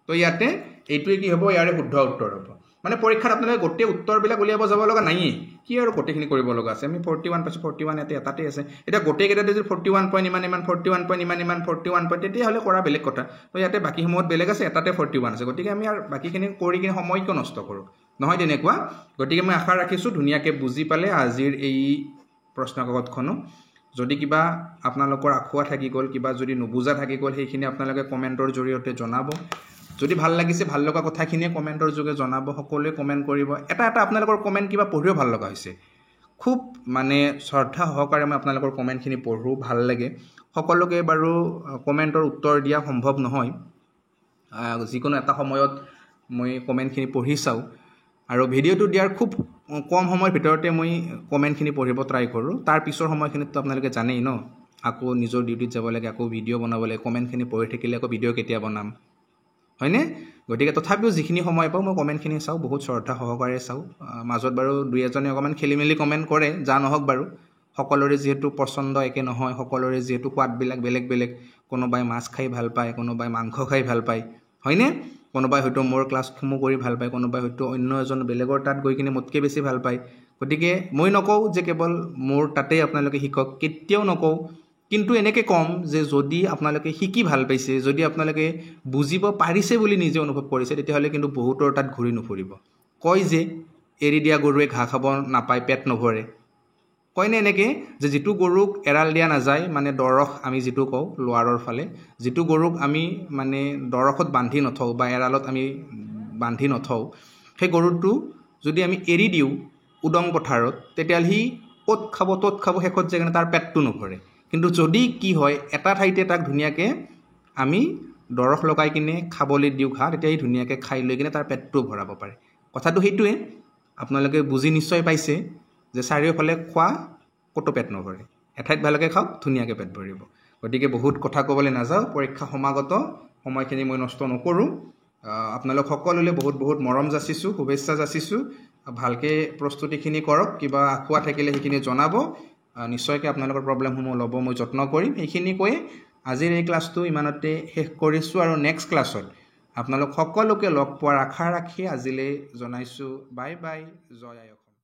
Speaker 1: তো ইয়াতে এইটোৱে কি হ'ব ইয়াৰে শুদ্ধ উত্তৰ হ'ব মানে পৰীক্ষাত আপোনালোকে গোটেই উত্তৰবিলাক উলিয়াব যাব লগা নাই কি আৰু গোটেইখিনি কৰিব লগা আছে আমি 41 পাইছো 41 ইয়াতে এটাতে আছে এটা গোটেই কেইটা যদি 41 পইণ্ট ইমান 41 পইণ্ট ইমান 41 পইণ্ট তেতিয়া হলে কৰা বেলেগ কথা তো ইয়াতে বাকি সময়ত বেলেগ আছে এটাতে 41 আছে গতিকে আমি আৰু বাকিখিনি কৰি কিনে সময় কিয় নষ্ট কৰো নহয় তেনেকুৱা গতিকে মই আশা ৰাখিছো ধুনিয়াকৈ বুজি পালে আজিৰ এই প্ৰশ্ন কাকতখনো যদি কিবা আপোনালোকৰ আখুৱা থাকি গল কিবা যদি নুবুজা থাকি গল সেইখিনি আপোনালোকে কমেন্টৰ জৰিয়তে জনাব যদি ভাল লাগিছে ভাল লগা কথাখিনি কমেন্টৰ যোগে জনাব সকলোৱে কমেন্ট কৰিব এটা এটা আপোনালোকৰ কমেন্ট কিবা পঢ়িও ভাল লগা হৈছে খুব মানে শ্ৰদ্ধা সহকাৰে মই আপোনালোকৰ কমেন্টখিনি পঢ়ো ভাল লাগে সকলোকে বাৰু কমেন্টৰ উত্তৰ দিয়া সম্ভৱ নহয় যিকোনো এটা সময়ত মই কমেন্টখিনি পঢ়ি চাও আৰু ভিডিওটো দিয়াৰ খুব কম সময়ৰ ভিতৰতে মই কমেন্টখিনি পঢ়িব ট্ৰাই কৰো তাৰ পিছৰ সময়খিনিত তো আপোনালোকে জানেই ন আকৌ নিজৰ ডিউটিত যাব লাগে আকৌ ভিডিও বনাব লাগে কমেন্টখিনি পঢ়ি থাকিলে আকৌ ভিডিও কেতিয়া বনাম হয়নে গতিকে তথাপিও যিখিনি সময় পাও মই কমেন্টখিনি চাও বহুত শ্ৰদ্ধা সহকাৰে চাও মাজত বাৰু দুই এজনে অকমান খেলিমেলি কমেন্ট কৰে যা নহক বাৰু সকলোৰে যেহেতু পছন্দ একে নহয় সকলোৰে যেহেতু সোৱাদবিলাক বেলেগ বেলেগ কোনোবাই মাছ খাই ভাল পায় কোনোবাই মাংস খাই ভাল পায় হয়নে কোনোবাই হয়তো মোৰ ক্লাছসমূহ কৰি ভাল পায় কোনোবাই হয়তো অন্য এজন বেলেগৰ তাত গৈ কিনে মোতকৈ বেছি ভাল পায় গতিকে মই নকওঁ যে কেৱল মোৰ তাতেই আপোনালোকে শিকক কেতিয়াও নকওঁ কিন্তু এনেকৈ কম যে যদি আপোনালোকে শিকি ভাল পাইছে যদি আপোনালোকে বুজিব পাৰিছে বুলি নিজে অনুভৱ কৰিছে তেতিয়াহ'লে কিন্তু বহুতৰ তাত ঘূৰি নুফুৰিব কয় যে এৰি দিয়া গৰুৱে ঘাঁহ খাব নাপায় পেট নভৰে কয়নে এনেকৈ যে যিটো গৰুক এৰাল দিয়া নাযায় মানে দৰখ আমি যিটো কওঁ লোৱাৰৰ ফালে যিটো গৰুক আমি মানে দৰখত বান্ধি নথওঁ বা এৰালত আমি বান্ধি নথওঁ সেই গৰুটো যদি আমি এৰি দিওঁ উদং পথাৰত তেতিয়াহ'লে সি অ'ত খাব শেষত যেনে তাৰ পেটটো নভৰে কিন্তু যদি কি হয় এটা ঠাইতে তাক ধুনিয়াকৈ আমি দৰখ লগাই কিনে খাবলৈ দিওঁ ঘাঁহ তেতিয়া সি ধুনিয়াকৈ খাই লৈ কিনে তাৰ পেটটো ভৰাব পাৰে কথাটো সেইটোৱে আপোনালোকে বুজি নিশ্চয় পাইছে যে চাৰিওফালে খোৱা কতো পেট নভৰে এঠাইত ভালকৈ খাওক ধুনিয়াকৈ পেট ভৰিব গতিকে বহুত কথা ক'বলৈ নাযাওঁ পৰীক্ষা সমাগত সময়খিনি মই নষ্ট নকৰোঁ আপোনালোক সকলোলৈ বহুত বহুত মৰম যাচিছোঁ শুভেচ্ছা যাচিছোঁ ভালকৈ প্ৰস্তুতিখিনি কৰক কিবা আখুৱা থাকিলে সেইখিনি জনাব নিশ্চয়কৈ আপোনালোকৰ প্ৰব্লেমসমূহ ল'ব মই যত্ন কৰিম এইখিনি কৈ আজিৰ এই ক্লাছটো ইমানতে শেষ কৰিছোঁ আৰু নেক্সট ক্লাছত আপোনালোক সকলোকে লগ পোৱাৰ আশা ৰাখি আজিলৈ জনাইছোঁ বাই বাই জয় আই অসম